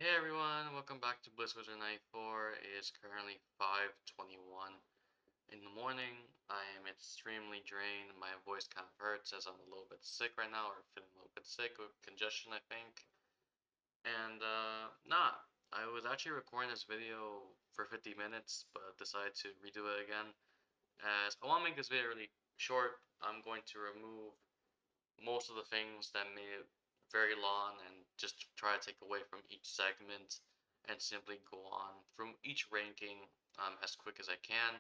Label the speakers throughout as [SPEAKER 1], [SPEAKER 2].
[SPEAKER 1] Hey everyone, welcome back to BlizzWizard 94. It is currently 5:21 in the morning. I am extremely drained. My voice kind of hurts as I'm a little bit sick right now, or feeling a little bit sick with congestion, I think. And I was actually recording this video for 50 minutes, but decided to redo it again. As I want to make this video really short, I'm going to remove most of the things that made it very long and just try to take away from each segment and simply go on from each ranking as quick as I can.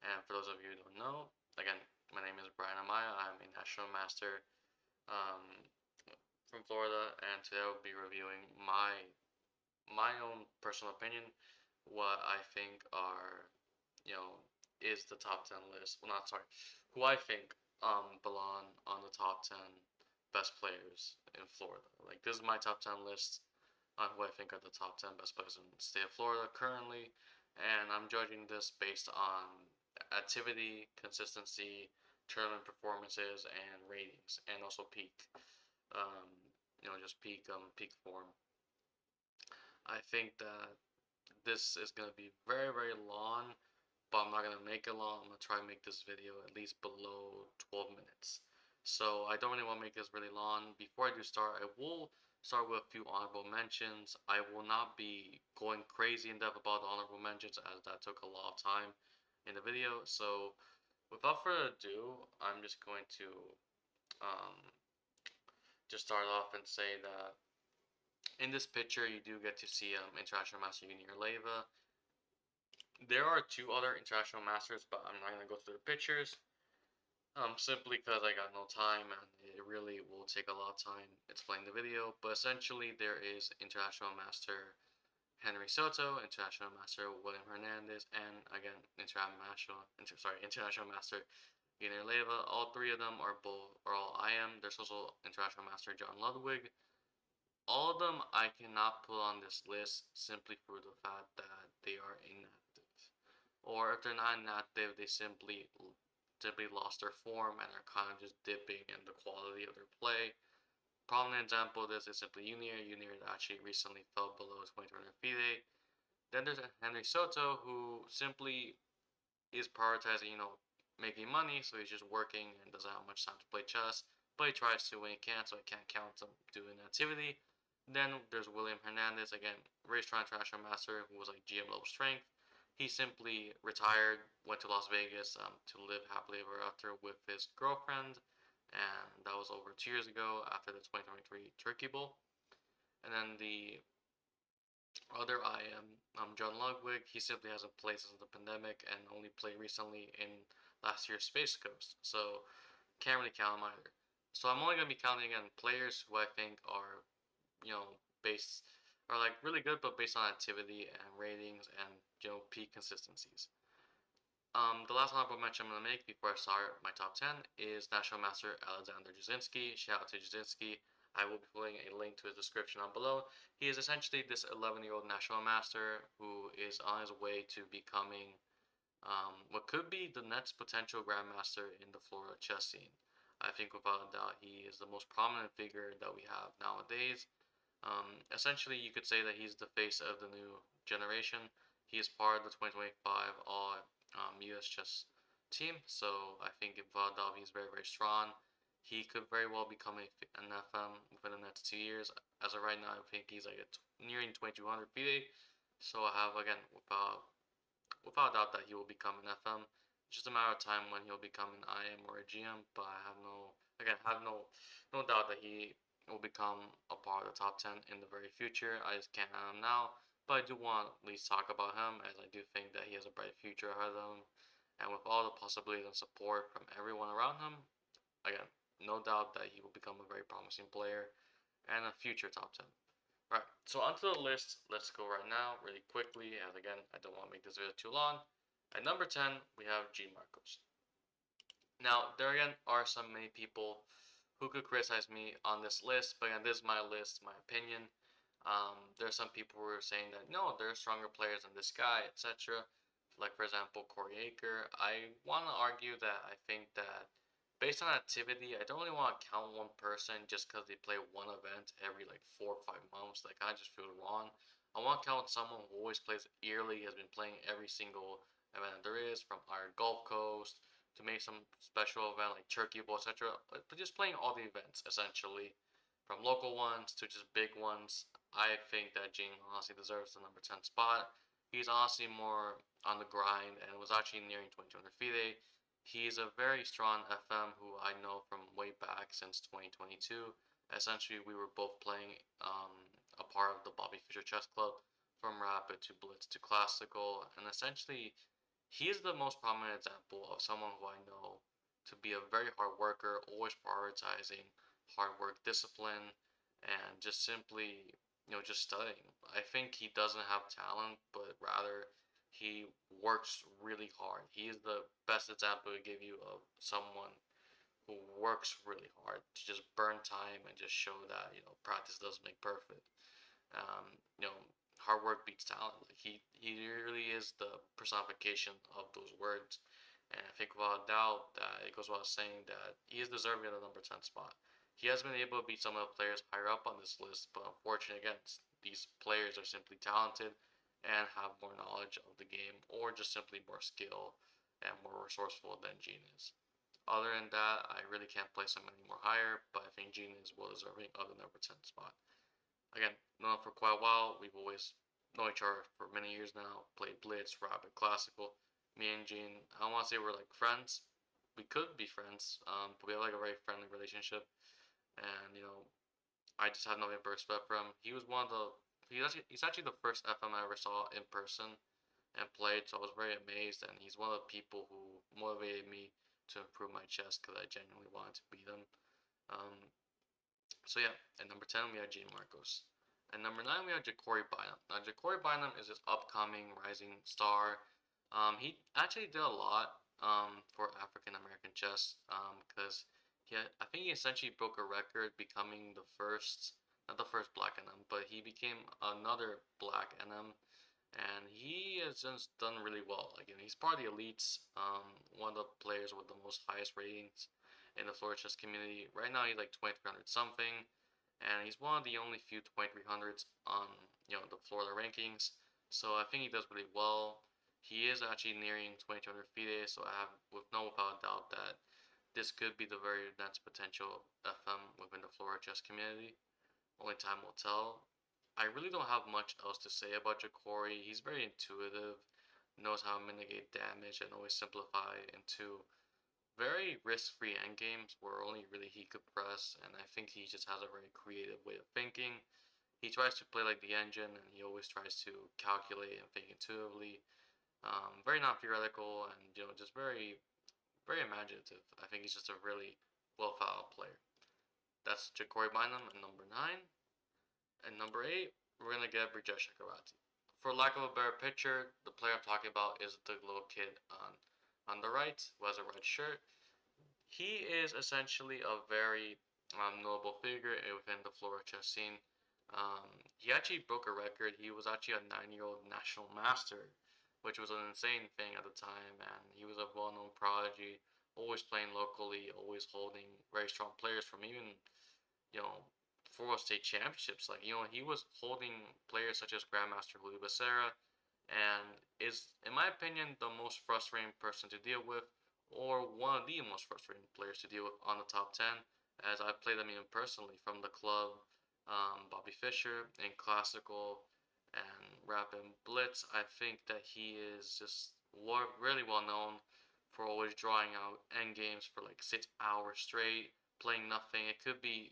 [SPEAKER 1] And for those of you who don't know, again, my name is Brian Amaya. I'm a National Master um, from Florida, and today I'll be reviewing my own personal opinion, what I think are, you know, is the top 10 list. Well, not sorry, who I think belong on the top 10 best players in Florida. Like, this is my top 10 list on who I think are the top 10 best players in the state of Florida currently, and I'm judging this based on activity, consistency, tournament performances, and ratings, and also peak, um, just peak form. I think that this is going to be very, very long, but I'm not going to make it long. I'm going to try and make this video at least below 12 minutes. So I don't really want to make this really long. Before I do start, I will start with a few honorable mentions. I will not be going crazy in depth about the honorable mentions as that took a lot of time in the video. So without further ado, I'm just going to um, just start off and say that in this picture, you do get to see International Master Junior Leva. There are two other International Masters, but I'm not going to go through the pictures. Simply because I got no time and it really will take a lot of time explaining the video. But essentially, there is International Master Henry Soto, International Master William Hernandez, and again, International Master Junior Leva. All three of them are all IM. There's also International Master John Ludwig. All of them I cannot put on this list simply for the fact that they are inactive. Or if they're not inactive, they simply lost their form and are kind of just dipping in the quality of their play. Prominent example of this is simply Junior. Junior actually recently fell below 2300 FIDE. Then there's Henry Soto, who simply is prioritizing, making money, so he's just working and doesn't have much time to play chess. But he tries to when he can, so I can't count him doing activity. Then there's William Hernandez, again, racetrack international master, who was like GM level strength. He simply retired, went to Las Vegas to live happily ever after with his girlfriend, and that was over 2 years ago after the 2023 Turkey Bowl. And then the other IM, John Ludwig, he simply hasn't played since the pandemic and only played recently in last year's Space Coast, so can't really count him either. So I'm only going to be counting again players who I think are, based are like really good, but based on activity and ratings and peak consistencies. The last honorable mention I'm going to make before I start my top 10 is National Master Alexander Jasinski. Shout out to Jasinski. I will be putting a link to his description down below. He is essentially this 11-year-old National Master who is on his way to becoming what could be the next potential Grandmaster in the Florida chess scene. I think without a doubt he is the most prominent figure that we have nowadays. Essentially, you could say that he's the face of the new generation. He is part of the 2025 All U.S. Chess team, so I think without a doubt he's very, very strong. He could very well become an FM within the next 2 years. As of right now, I think he's like nearing 2200 FIDE. So I have, again, without doubt that he will become an FM. It's just a matter of time when he'll become an IM or a GM, but I have no doubt that he will become a part of the top 10 in the very future. I just can't have him now, but I do want to at least talk about him as I do think that he has a bright future ahead of him. And with all the possibilities and support from everyone around him, again, no doubt that he will become a very promising player and a future top 10. Right, so onto the list, let's go right now, really quickly, as again, I don't want to make this video too long. At number 10, we have G Marcos. Now, there again are many people who could criticize me on this list, but again, this is my list, my opinion. There are some people who are saying that, no, there are stronger players than this guy, etc. Like, for example, Corey Aker. I want to argue that I think that based on activity, I don't really want to count one person just because they play one event every like 4 or 5 months. Like, I just feel wrong. I want to count someone who always plays yearly, has been playing every single event that there is, from our Gulf Coast to maybe some special event like Turkey Bowl, etc. But just playing all the events essentially, from local ones to just big ones. I think that Gene honestly deserves the number 10 spot. He's honestly more on the grind and was actually nearing 2200 FIDE. He's a very strong FM who I know from way back since 2022. Essentially, we were both playing a part of the Bobby Fischer Chess Club, from Rapid to Blitz to Classical, and essentially, he is the most prominent example of someone who I know to be a very hard worker, always prioritizing hard work, discipline, and just simply, just studying. I think he doesn't have talent, but rather he works really hard. He is the best example to give you of someone who works really hard to just burn time and just show that practice does make perfect. Um, you know, hard work beats talent. Like he really is the personification of those words. And I think without a doubt that it goes without saying that he is deserving of the number 10 spot. He has been able to beat some of the players higher up on this list, but unfortunately, again, these players are simply talented and have more knowledge of the game, or just simply more skill and more resourceful than Gene is. Other than that, I really can't place him any more higher, but I think Gene is well deserving of the number 10 spot. Again, known for quite a while. We've always known each other for many years now. Played Blitz, Rapid, Classical. Me and Gene, I don't want to say we're like friends. We could be friends, but we have like a very friendly relationship. And I just have nothing but respect for him. He was one of the he's actually the first FM I ever saw in person and played, so I was very amazed. And he's one of the people who motivated me to improve my chess because I genuinely wanted to beat him. Um, so yeah, at number 10 we have Gene Marcos. At number 9 we have Ja'Cory Bynum. Now Ja'Cory Bynum is this upcoming rising star. He actually did a lot for African American chess because I think he essentially broke a record becoming the first, not the first black NM, but he became another black NM, and he has just done really well. Again, he's part of the elites, one of the players with the most highest ratings in the Florida chess community. Right now, he's like 2300 something, and he's one of the only few 2300s on the Florida rankings. So I think he does really well. He is actually nearing 2200 FIDE, so I have without a doubt that this could be the very next potential FM within the Florida chess community. Only time will tell. I really don't have much else to say about Ja'Cory. He's very intuitive, knows how to mitigate damage, and always simplify into very risk-free endgames where only really he could press. And I think he just has a very creative way of thinking. He tries to play like the engine, and he always tries to calculate and think intuitively. Very non-theoretical, and just very, very imaginative. I think he's just a really well-thought-out player. That's Ja'Cory Bynum at number 9. And number 8, we're going to get Brijesh Chakravarti. For lack of a better picture, the player I'm talking about is the little kid on the right who has a red shirt. He is essentially a very notable figure within the Florida chess scene. He actually broke a record. He was actually a 9-year-old national master, which was an insane thing at the time, and he was a well-known prodigy, always playing locally, always holding very strong players from even you know, Florida State championships. Like, he was holding players such as Grandmaster Louis Becerra, and is, in my opinion, the most frustrating person to deal with, or one of the most frustrating players to deal with on the top 10, as I've played them even personally from the club, Bobby Fischer, in Classical, and Rapid Blitz. I think that he is just really well known for always drawing out end games for like 6 hours straight, playing nothing. It could be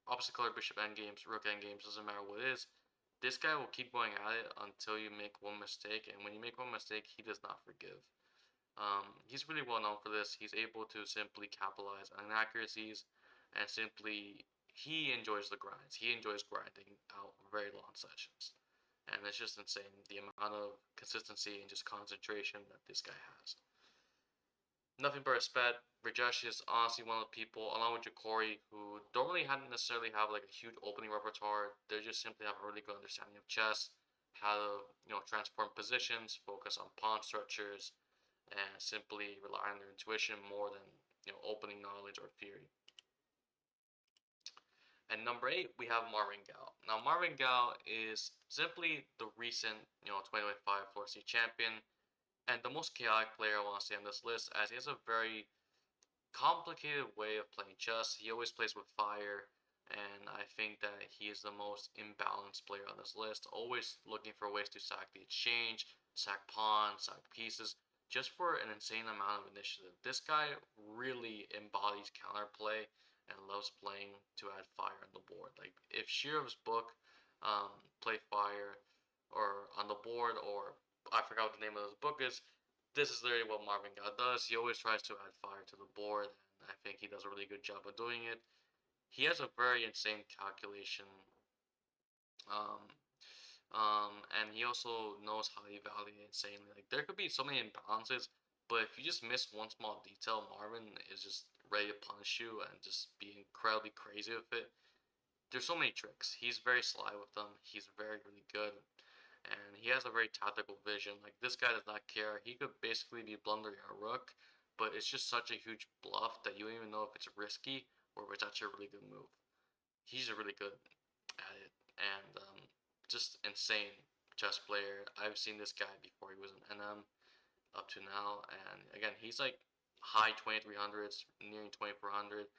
[SPEAKER 1] opposite color bishop endgames, rook endgames, doesn't matter what it is. This guy will keep going at it until you make one mistake, and when you make one mistake, he does not forgive. He's really well known for this. He's able to simply capitalize on inaccuracies, and simply he enjoys the grinds. He enjoys grinding out very long sessions, and it's just insane the amount of consistency and just concentration that this guy has. Nothing but respect. Rajesh is honestly one of the people, along with Ja'Cory, who don't really necessarily have like a huge opening repertoire. They just simply have a really good understanding of chess, how to transform positions, focus on pawn structures, and simply rely on their intuition more than opening knowledge or theory. And number 8, we have Marvin Gao. Now, Marvin Gao is simply the recent, 2025 Floor State champion and the most chaotic player I want to see on this list, as he has a very complicated way of playing chess. He always plays with fire, and I think that he is the most imbalanced player on this list, always looking for ways to sack the exchange, sack pawns, sack pieces, just for an insane amount of initiative. This guy really embodies counterplay and loves playing to add fire on the board. Like if Shirov's book, Play Fire, or on the board, or I forgot what the name of this book is, this is literally what Marvin Gao does. He always tries to add fire to the board, and I think he does a really good job of doing it. He has a very insane calculation, um, and he also knows how to evaluate insanely. Like there could be so many imbalances, but if you just miss one small detail, Marvin is just ready to punish you and just be incredibly crazy with it. There's so many tricks. He's very sly with them. He's very really good, and he has a very tactical vision. Like this guy does not care. He could basically be blundering a rook, but it's just such a huge bluff that you don't even know if it's risky or if it's actually a really good move. He's really good at it, and just insane chess player. I've seen this guy before he was an NM up to now, and again, he's like high 2300s, nearing 2400,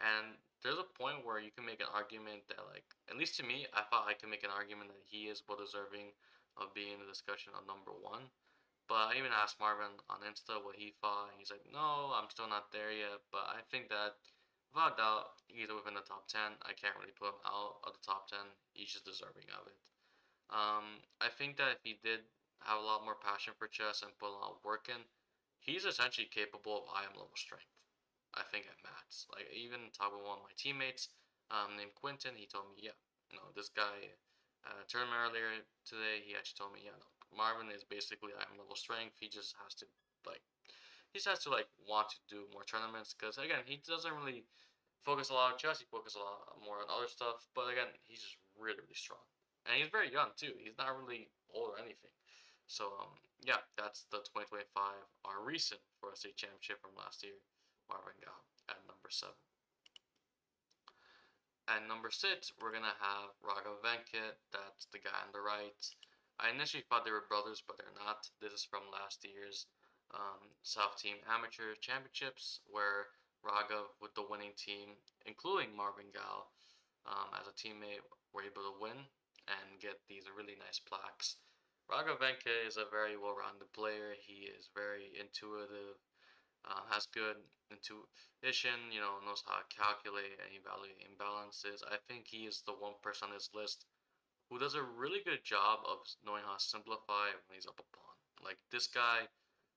[SPEAKER 1] and there's a point where you can make an argument that, like, at least to me, I thought I could make an argument that he is well deserving of being in the discussion on number one. But I even asked Marvin on Insta what he thought, and he's like, "No, I'm still not there yet." But I think that without doubt, he's within the top 10. I can't really put him out of the top 10. He's just deserving of it. I think that if he did have a lot more passion for chess and put a lot of work in, he's essentially capable of IM level strength. I think at Mats. Like even talking with one of my teammates, named Quentin, he told me, yeah, this guy, tournament earlier today, he actually told me, yeah, no, Marvin is basically IM level strength. He just has to like, he just has to like want to do more tournaments because again, he doesn't really focus a lot on chess. He focuses a lot more on other stuff. But again, he's just really, really strong, and he's very young too. He's not really old or anything. So yeah, that's the 2025 our recent for a state championship from last year, Marvin Gao at number 7. At number 6, we're gonna have Raghav Venkat. That's the guy on the right. I initially thought they were brothers, but they're not. This is from last year's South Team Amateur Championships, where Raghav, with the winning team, including Marvin Gao, as a teammate, were able to win and get these really nice plaques. Raghav Venkat is a very well-rounded player. He is very intuitive, has good intuition, knows how to calculate and evaluate imbalances. I think he is the one person on this list who does a really good job of knowing how to simplify when he's up a pawn. Like this guy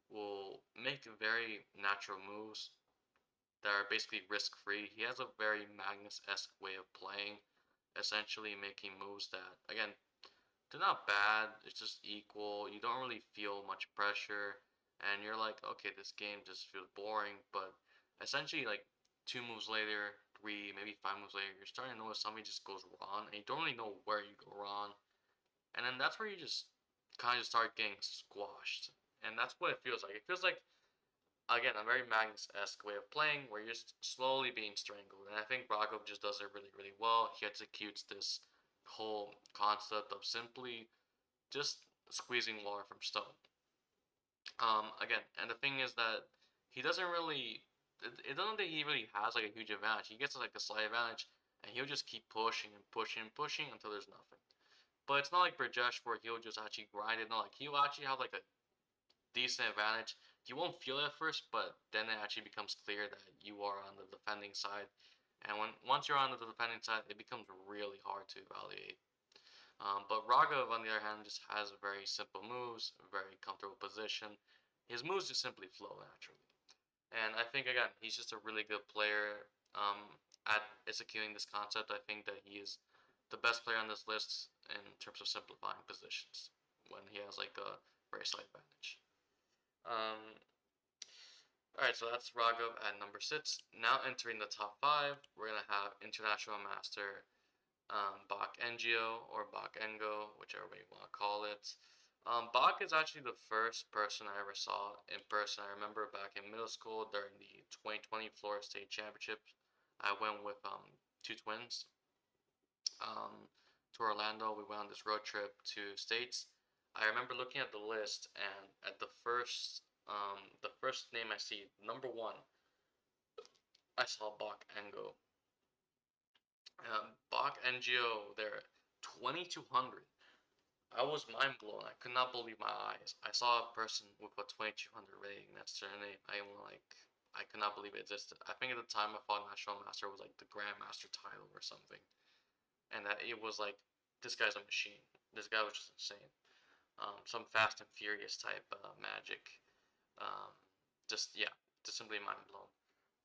[SPEAKER 1] will make very natural moves that are basically risk-free. He has a very Magnus-esque way of playing, essentially making moves that, again, they're not bad. It's just equal. You don't really feel much pressure, and you're like, okay, this game just feels boring. But essentially, like 2 moves later, 3, maybe 5 moves later, you're starting to notice something just goes wrong, and you don't really know where you go wrong. And then that's where you just kind of start getting squashed, and that's what it feels like. It feels like, again, a very Magnus-esque way of playing where you're just slowly being strangled. And I think Raghav just does it really, really well. He executes this whole concept of simply just squeezing water from stone. Again, and the thing is that he doesn't really. It doesn't think he really has like a huge advantage. He gets like a slight advantage, and he'll just keep pushing and pushing and pushing until there's nothing. But it's not like Brajesh where he'll just actually grind it. No, like he'll actually have like a decent advantage. You won't feel it at first, but then it actually becomes clear that you are on the defending side. And once you're on the defending side, it becomes really hard to evaluate. But Raghav, on the other hand, just has very simple moves, very comfortable position. His moves just simply flow naturally. And I think, again, he's just a really good player at executing this concept. I think that he is the best player on this list in terms of simplifying positions when he has like a very slight advantage. Um, Alright, so that's Raghav at number 6. Now entering the top 5, we're going to have International Master Bach Ngio or Bach Ngo, whichever way you want to call it. Bach is actually the first person I ever saw in person. I remember back in middle school during the 2020 Florida State Championship, I went with 2 twins. to Orlando. We went on this road trip to states. I remember looking at the list, and at the first name I see, number one, I saw Bach Ngo. Bach NGO there, 2200. I was mind blown. I could not believe my eyes. I saw a person with a 2200 rating. That's their name. I could not believe it existed. I think at the time I fought National Master was like the Grandmaster title or something, and that it was like this guy's a machine. This guy was just insane. Some Fast and Furious type magic. Um, just yeah, just simply mind blown.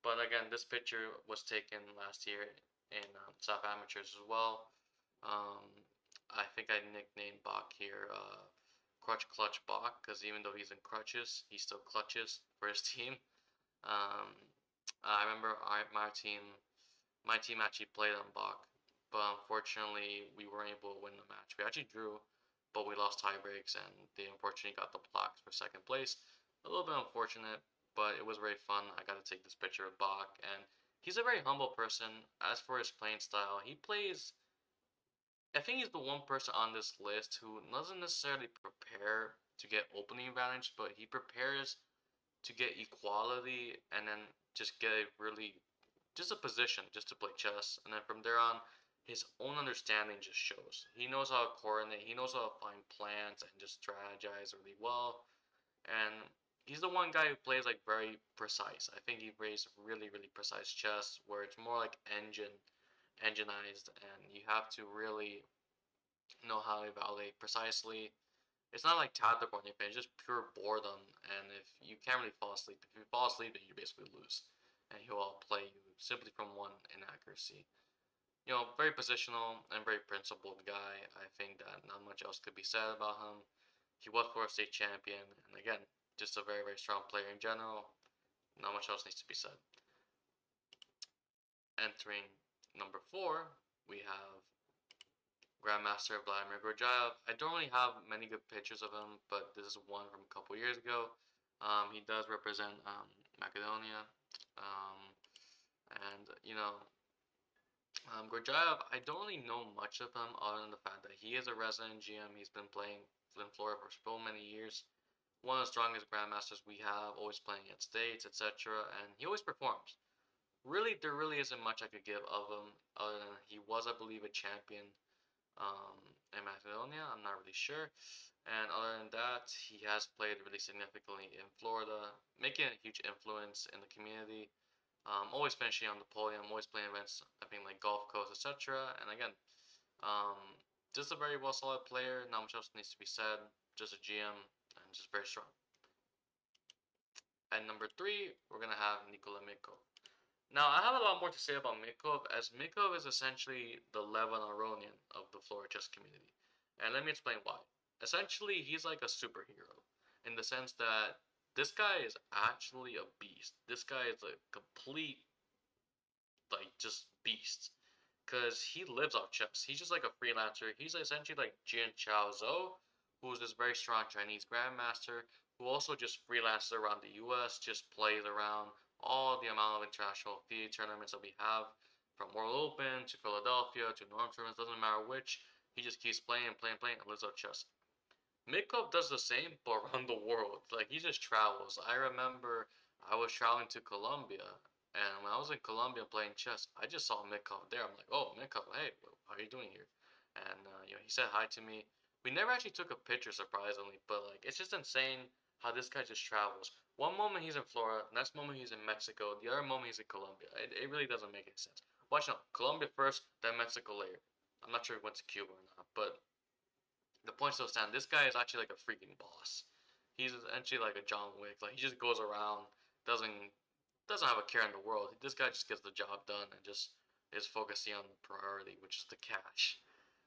[SPEAKER 1] But again, this picture was taken last year in South Amateurs as well. Um, I think I nicknamed Bach here Crutch Clutch Bach because even though he's in crutches, he still clutches for his team. Um, I remember my team actually played on Bach, but unfortunately we weren't able to win the match. We actually drew, but we lost tie breaks and they unfortunately got the plaques for second place. A little bit unfortunate, but it was very fun. I got to take this picture of Bach, and he's a very humble person. As for his playing style, he plays. I think he's the one person on this list who doesn't necessarily prepare to get opening advantage, but he prepares to get equality and then just get a really just a position just to play chess, and then from there on his own understanding just shows. He knows how to coordinate, he knows how to find plans and just strategize really well. And he's the one guy who plays like very precise. I think he plays really precise chess where it's more like engineized, and you have to really know how to evaluate precisely. It's not like tactical or anything, it's just pure boredom, and if you can't really fall asleep, if you fall asleep then you basically lose. And he'll outplay you simply from one inaccuracy. Very positional and very principled guy. I think that not much else could be said about him. He was Florida State champion, and again, just a very strong player in general. Not much else needs to be said. Entering number 4, we have Grandmaster Vladimir Gorjaev. I don't really have many good pictures of him, but this is one from a couple years ago. He does represent Macedonia, um, and Gorjaev. I don't really know much of him other than the fact that he is a resident GM. He's been playing in Florida for so many years. One of the strongest grandmasters we have, always playing at states, etc., and he always performs. Really, there really isn't much I could give of him other than he was, I believe, a champion um, in Macedonia. I'm not really sure. And other than that, he has played really significantly in Florida, making a huge influence in the community. Always finishing on the podium, always playing events, I think like Gulf Coast, etc. And again, um, just a very well solid player. Not much else needs to be said. Just a GM and just very strong. At number 3, we're gonna have Nikola Mikov. Now, I have a lot more to say about Mikov, as Mikov is essentially the Levon Aronian of the Florida chess community. And let me explain why. Essentially, he's like a superhero in the sense that this guy is actually a beast. This guy is a complete, like, just beast. Because he lives off chess. He's just like a freelancer. He's essentially like Jian Chao Zhou, who's this very strong Chinese grandmaster who also just freelances around the US, just plays around all the amount of international FIDE tournaments that we have, from World Open to Philadelphia to Norm tournaments, doesn't matter which. He just keeps playing and lives out chess. Mikov does the same, but around the world. Like, he just travels. I remember I was traveling to Colombia, and when I was in Colombia playing chess, I just saw Mikov there. I'm like, oh, Mikov, hey, how are you doing here? And, he said hi to me. We never actually took a picture, surprisingly, but, like, it's just insane how this guy just travels. One moment he's in Florida, next moment he's in Mexico, the other moment he's in Colombia. It really doesn't make any sense. Watch out, Colombia first, then Mexico later. I'm not sure if he went to Cuba or not, but the point still stands. This guy is actually like a freaking boss. He's essentially like a John Wick. Like, he just goes around, doesn't have a care in the world. This guy just gets the job done and just is focusing on the priority, which is the cash.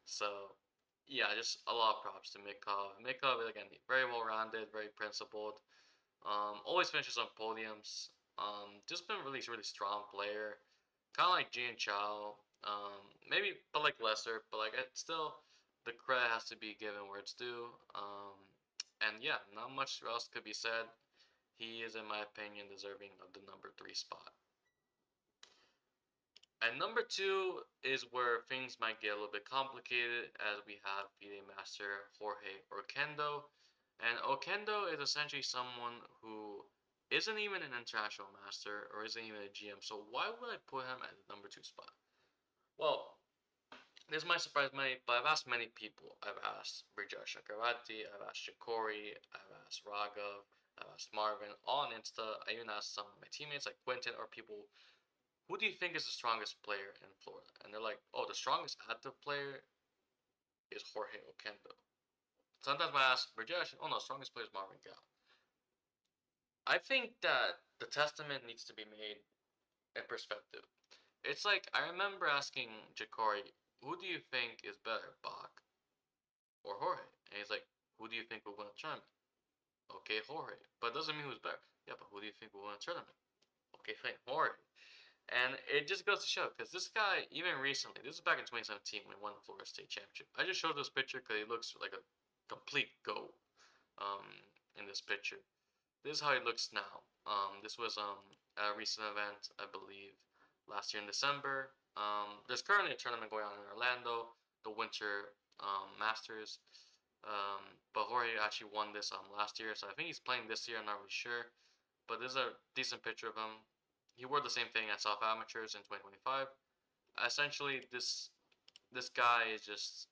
[SPEAKER 1] So yeah, just a lot of props to Mikov. Mikov again, very well rounded, very principled. Always finishes on podiums. Just been really strong player. Kind of like Jian Chao. Maybe, but like lesser. But like, it's still, the credit has to be given where it's due. And yeah, not much else could be said. He is, in my opinion, deserving of the number 3 spot. And number two is where things might get a little bit complicated as we have FIDE Master Jorge Oquendo. And Oquendo is essentially someone who isn't even an international master or isn't even a GM. So why would I put him at the number two spot? Well, this might surprise many, but I've asked many people. I've asked Brijesh Chakravarti, I've asked Shikori, I've asked Raghav, I've asked Marvin, all on Insta. I even asked some of my teammates like Quentin or people, who do you think is the strongest player in Florida? And they're like, oh, the strongest active player is Jorge Oquendo. Sometimes when I ask Brijesh, oh no, the strongest player is Marvin Gal. I think that the testament needs to be made in perspective. It's like I remember asking Jakari, who do you think is better, Bach or Jorge? And he's like, who do you think will win a tournament? Okay, Jorge. But it doesn't mean who's better. Yeah, but who do you think will win a tournament? Okay, fine, Jorge. And it just goes to show, because this guy, even recently, this is back in 2017 when he won the Florida State Championship. I just showed this picture because he looks like a complete GOAT um, in this picture. This is how he looks now. This was a recent event, I believe, last year in December. There's currently a tournament going on in Orlando, the Winter Masters. But Jorge actually won this last year, so I think he's playing this year. I'm not really sure, but there's a decent picture of him. He wore the same thing at South Amateurs in 2025. Essentially, this guy is just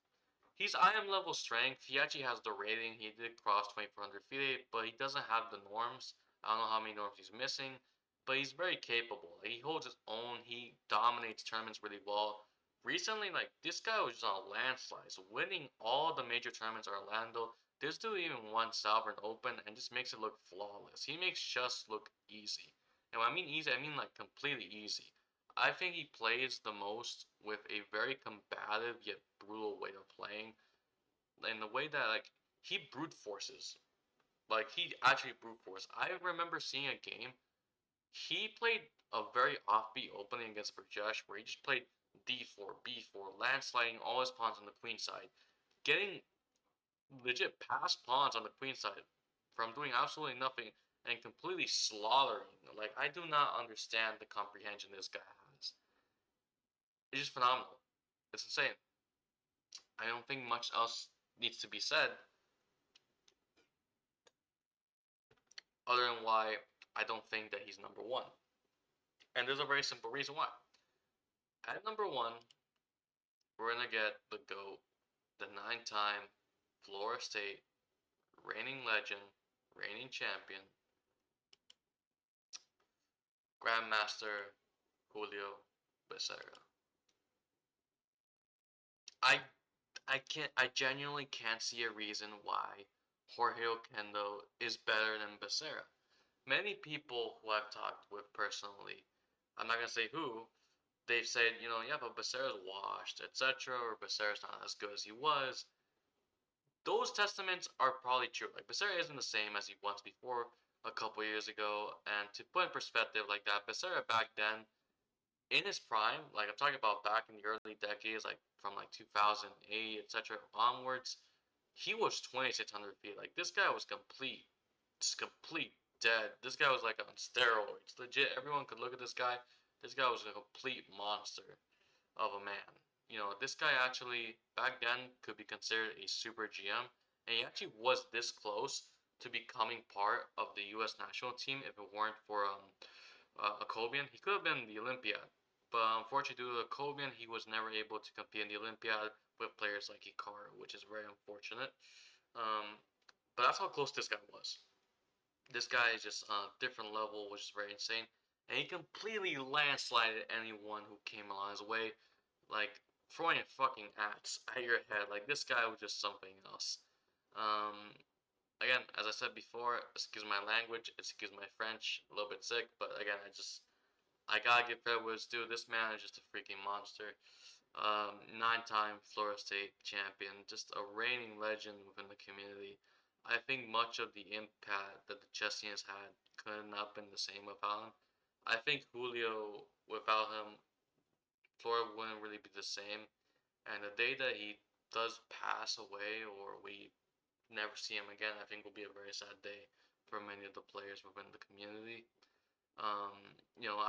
[SPEAKER 1] he's IM level strength. He actually has the rating. He did cross 2400 feet, but he doesn't have the norms. I don't know how many norms he's missing, but he's very capable. Like, he holds his own. He dominates tournaments really well. Recently, like this guy was just on a landslide, so winning all the major tournaments at Orlando. This dude even won Sovereign Open and just makes it look flawless. He makes chess look easy. And when I mean easy, I mean like completely easy. I think he plays the most with a very combative yet brutal way of playing. In the way that like he brute forces. Like he actually brute force. I remember seeing a game. He played a very offbeat opening against Burjesh where he just played D4, B4, landsliding all his pawns on the queen side, getting legit passed pawns on the queen side from doing absolutely nothing and completely slaughtering. Like I do not understand the comprehension this guy has. It's just phenomenal. It's insane. I don't think much else needs to be said other than why I don't think that he's number one. And there's a very simple reason why. At number one, we're gonna get the GOAT, the 9-time Florida State reigning legend, reigning champion, Grandmaster Julio Becerra. I I genuinely can't see a reason why Jorge Oquendo is better than Becerra. Many people who I've talked with personally, I'm not gonna say who, they've said, yeah, but Becerra's washed, etc., or Becerra's not as good as he was. Those testaments are probably true. Like Becerra isn't the same as he was before a couple years ago, and to put in perspective like that, Becerra back then, in his prime, like I'm talking about back in the early decades, like from like 2008, etc. onwards, he was 2,600 feet. Like this guy was just complete dead. This guy was like on steroids. Legit, everyone could look at this guy. This guy was a complete monster of a man. This guy actually back then could be considered a super GM, and he actually was this close to becoming part of the U.S. national team if it weren't for Akobian. He could have been the Olympiad, but unfortunately due to Akobian, he was never able to compete in the Olympiad with players like Hikaru, which is very unfortunate. Um, but that's how close this guy was. This guy is just on a different level, which is very insane. And he completely landslided anyone who came along his way, like throwing a fucking axe at your head. Like this guy was just something else. Um, Again, as I said before, excuse my language, excuse my French, a little bit sick, but again, I gotta give credit where it's due. This man is just a freaking monster. 9-time Florida State champion, just a reigning legend within the community. I think much of the impact that the Chessians had could not have been the same without him. I think Julio, without him, Florida wouldn't really be the same. And the day that he does pass away or we never see him again, I think will be a very sad day for many of the players within the community.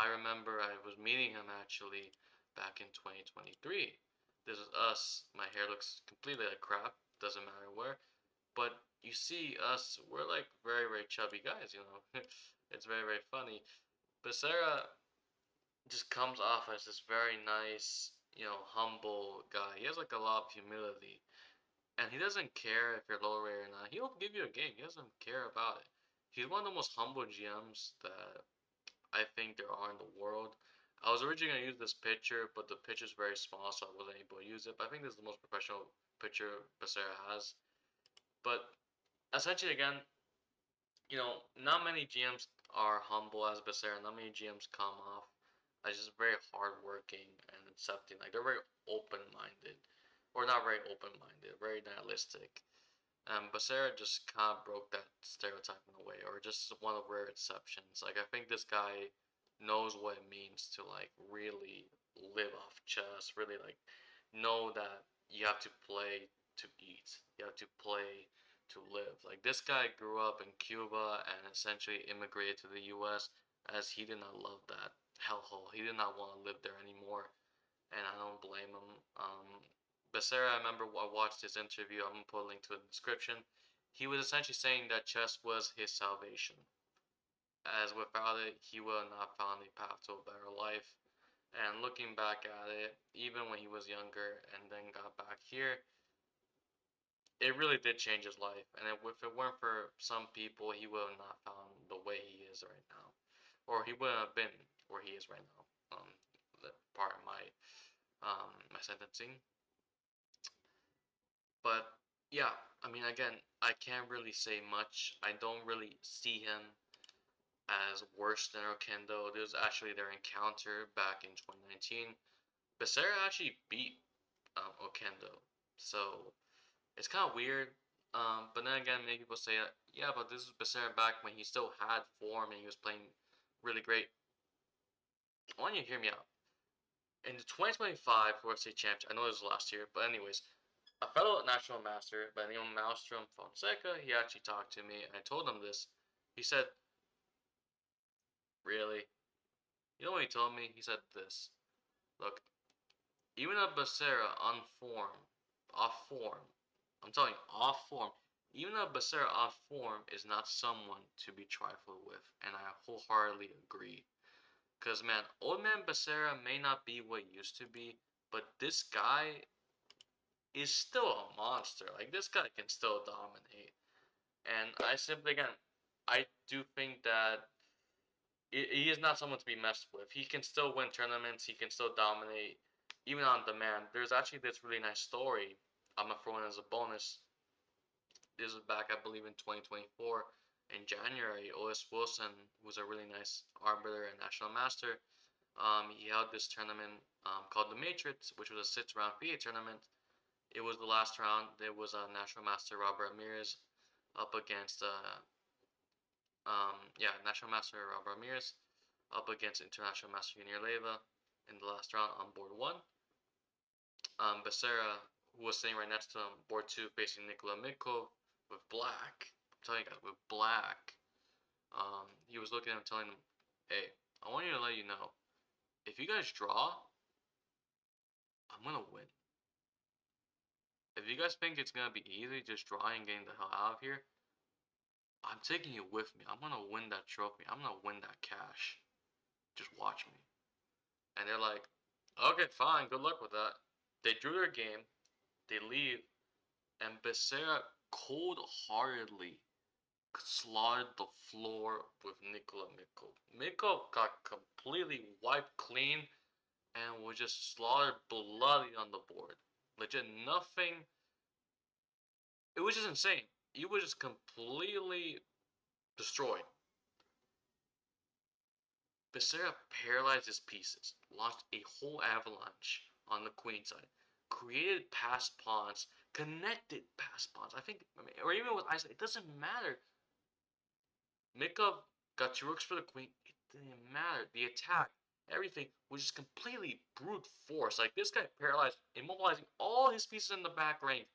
[SPEAKER 1] I remember I was meeting him actually back in 2023. This is us. My hair looks completely like crap. Doesn't matter where. But you see us, we're like very, very chubby guys, you know. It's very, very funny. Becerra just comes off as this very nice, humble guy. He has like a lot of humility. And he doesn't care if you're low rate or not. He'll give you a game. He doesn't care about it. He's one of the most humble GMs that I think there are in the world. I was originally gonna use this picture, but the picture's very small, so I wasn't able to use it. But I think this is the most professional picture Becerra has. But essentially, again, not many GMs are humble as Becerra. Not many GMs come off as just very hardworking and accepting. Like they're very open-minded, or not very open-minded, very nihilistic. Becerra just kind of broke that stereotype in a way, or just one of rare exceptions. Like I think this guy knows what it means to like really live off chess, really like know that you have to play to eat, you have to play to live. Like this guy grew up in Cuba and essentially immigrated to the U.S. as he did not love that hellhole. He did not want to live there anymore, and I don't blame him. Becerra, I remember I watched his interview. I'm gonna put a link to it in the description. He was essentially saying that chess was his salvation, as without it, he would have not found the path to a better life. And looking back at it, even when he was younger and then got back here, it really did change his life. And if it weren't for some people, he would have not found the way he is right now, or he wouldn't have been where he is right now. Part of my sentencing. But yeah, I mean, again, I can't really say much. I don't really see him as worse than Okendo. This was actually their encounter back in 2019. Becerra actually beat Okendo, so it's kind of weird. But then again, many people say, yeah, but this is Becerra back when he still had form and he was playing really great. I want you to hear me out. In the 2025 World State Championship, I know this was last year, but anyways, a fellow national master by the name of Maelstrom Fonseca, he actually talked to me, and I told him this. He said, really? You know what he told me? He said this. Look, even a Becerra on form, off form, I'm telling you, off form, even a Becerra off form is not someone to be trifled with, and I wholeheartedly agree. Because, man, old man Becerra may not be what he used to be, but this guy is still a monster. Like, this guy can still dominate. And I simply, again, I do think that he is not someone to be messed with. He can still win tournaments. He can still dominate, even on demand. There's actually this really nice story I'm gonna throw in as a bonus. This was back, I believe, in 2024. In January, Otis Wilson, who was a really nice arbiter and national master, he held this tournament called the Matrix, which was a 6-round FIA tournament. It was the last round. There was a national master, Robert Ramirez, up against National Master Rob Ramirez up against International Master Junior Leva in the last round on board 1. Becerra, who was sitting right next to him, board 2, facing Nikola Mikko with black. I'm telling you guys, with black. He was looking at him, telling him, hey, I want you to let you know, if you guys draw, I'm going to win. If you guys think it's going to be easy just drawing and getting the hell out of here, I'm taking you with me. I'm gonna win that trophy. I'm gonna win that cash. Just watch me. And they're like, okay, fine. Good luck with that. They drew their game. They leave. And Becerra cold-heartedly slaughtered the floor with Nikola Mikko. Mikko got completely wiped clean and was just slaughtered bloody on the board. Legit nothing. It was just insane. He was just completely destroyed. Becerra paralyzed his pieces, launched a whole avalanche on the queen side, created passed pawns, connected passed pawns. Or even with Isaac, it doesn't matter. Mikov got 2 rooks for the queen. It didn't matter. The attack, everything was just completely brute force. Like this guy paralyzed, immobilizing all his pieces in the back range,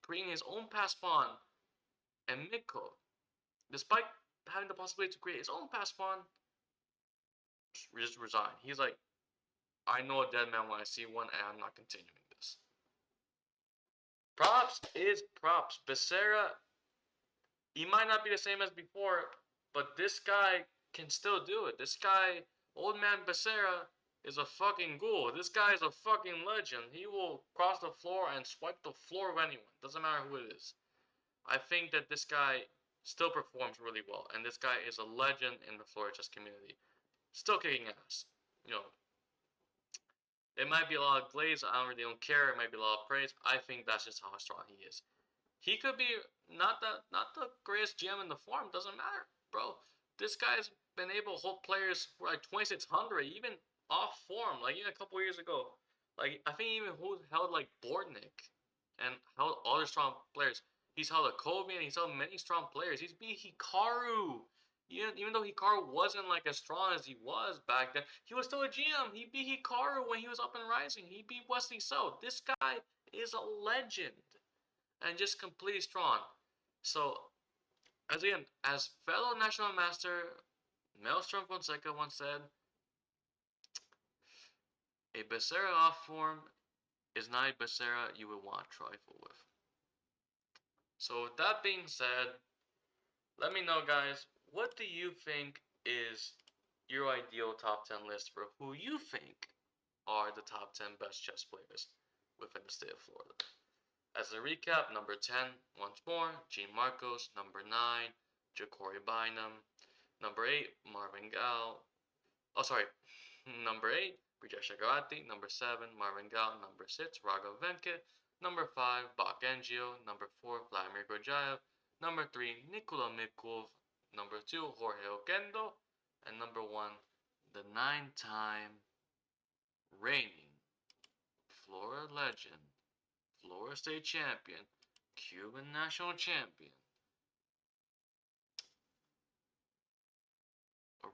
[SPEAKER 1] creating his own passed pawn. And Mikov, despite having the possibility to create his own passed pawn, just resigned. He's like, I know a dead man when I see one, and I'm not continuing this. Props is props. Becerra, he might not be the same as before, but this guy can still do it. This guy, old man Becerra, is a fucking ghoul. This guy is a fucking legend. He will cross the floor and swipe the floor of anyone. Doesn't matter who it is. I think that this guy still performs really well, and this guy is a legend in the floor chess community. Still kicking ass. You know, it might be a lot of glaze. I don't care. It might be a lot of praise. I think that's just how strong he is. He could be not the greatest GM in the form. Doesn't matter, bro. This guy's been able to hold players for like 2,600, even off form. Like even a couple years ago, like I think he even held like Bortnick and held other strong players. He's held a Kobe and he's held many strong players. He's beat Hikaru. Even though Hikaru wasn't like as strong as he was back then, he was still a GM. He beat Hikaru when he was up and rising. He beat Wesley So. This guy is a legend and just completely strong. So, as fellow national master Maelstrom Fonseca once said, a Becerra off form is not a Becerra you would want to trifle with. So, with that being said, let me know, guys, what do you think is your ideal top 10 list for who you think are the top 10 best chess players within the state of Florida? As a recap, number 10, once more, Gene Marcos. Number 9, Ja'Cory Bynum. Number 8, Marvin Gal. Oh, sorry. Number 8, Brijesh Agarwal. Number 7, Marvin Gal. Number 6, Raghav Venkat. Number 5, Bak Angio. Number 4, Vladimir Gorjaev. Number 3, Nikola Mikov. Number 2, Jorge Oquendo. And number 1, the 9-time reigning Florida legend, Florida State champion, Cuban national champion,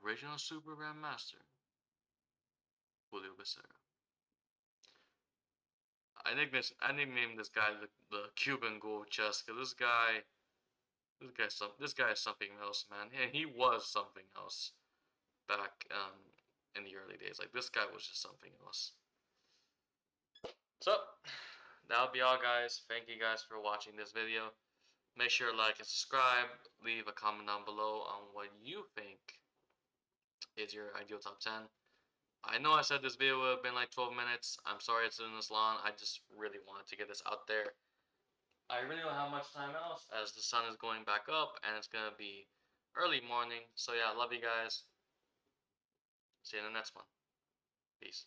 [SPEAKER 1] original Super Grandmaster, Julio Becerra. I nicknamed this guy the Cuban Gold Chess because this guy is something else, man. Yeah, he was something else back in the early days. Like this guy was just something else. So that'll be all, guys. Thank you guys for watching this video. Make sure to like and subscribe. Leave a comment down below on what you think is your ideal top 10. I know I said this video would have been like 12 minutes. I'm sorry it's been this long. I just really wanted to get this out there. I really don't have much time else as the sun is going back up and it's going to be early morning. So yeah, love you guys. See you in the next one. Peace.